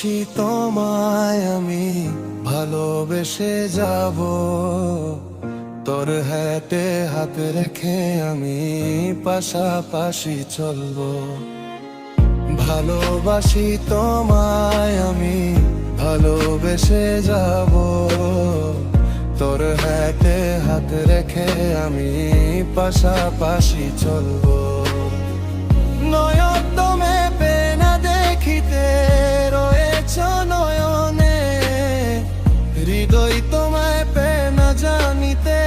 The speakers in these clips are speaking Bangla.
ভালোবাসি তোমায় আমি, ভালোবেসে যাব। তোর হাতে হাত রেখে আমি পাশাপাশি চলবো। ভালোবাসি তোমায় আমি, ভালোবেসে যাব। তোর হাতে হাত রেখে আমি পাশাপাশি চলবো। নয়নদমে পেনা দেখিতে রয়েছ নয়নে, হৃদয় তোমায় পেনা জানিতে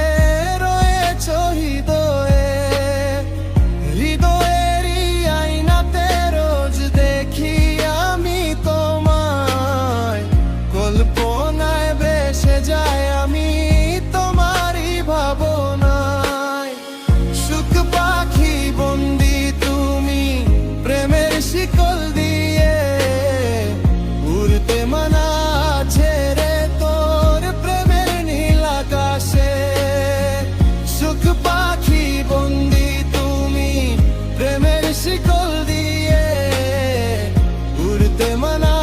রয়েছ হৃদয়ে। হৃদয়েরই আয়নাতে রোজ দেখি আমি তোমায়, কল্পনায় ভেসে যায় আমি তোমারই ভাবনায়। সুখ পাখি বন্দি তুমি প্রেমের শিকল দিয়ে, উড়তে মানা ছেড়ে তোর প্রেমের নীল আকাশে। সুখ পাখি বন্দি তুমি প্রেমের শিকল দিয়ে, উড়তে মানা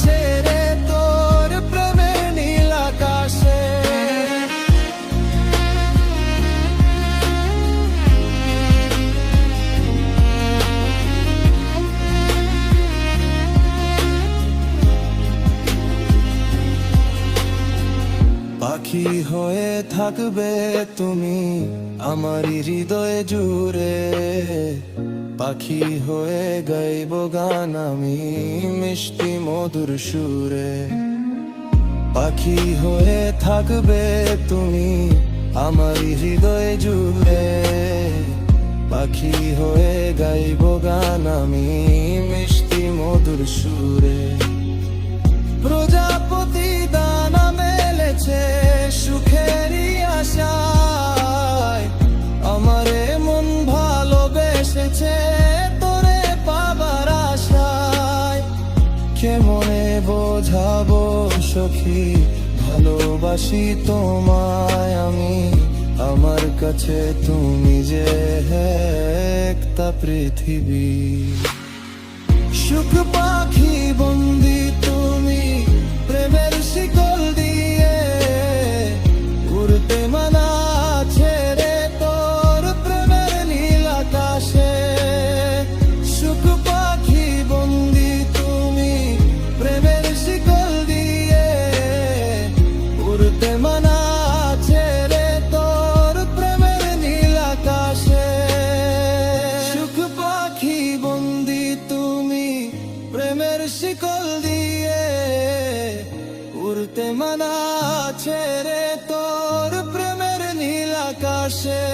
ছেড়ে তোর প্রেমের নীল আকাশে। পাখি হয়ে থাকবে তুমি আমারই হৃদয়ে জুড়ে। পাখি হয়ে গাইব গান আমি মিষ্টি মধুর সুরে। পাখি হয়ে থাকবে তুমি আমারই হৃদয়ে জুড়ে। পাখি হয়ে গাইব গান আমি মিষ্টি মধুর সুরে। প্রজাপতি দানা মেলেছে সুখেরই আশায়, আমারে মন ভালোবেসেছে তোরে পাবার আশায়। কেমনে বোঝাবো সখী ভালোবাসি তোমায় আমি, আমার কাছে তুমি যে একটা পৃথিবী। সুখ পাখি বন্দি তুমি প্রেমের শিকল দিয়ে, উড়তে মানা ছেড়ে তোর প্রেমের নীল আকাশে। সুখ পাখি বন্দি তুমি প্রেমের শিকল দিয়ে, উড়তে মানা ছেড়ে তোর প্রেমের নীল আকাশে। সুখ পাখি বন্দি তুমি প্রেমের শিকল দিয়ে, উড়তে মানা ছেড়ে তোর প্রেমের নীল আকাশে।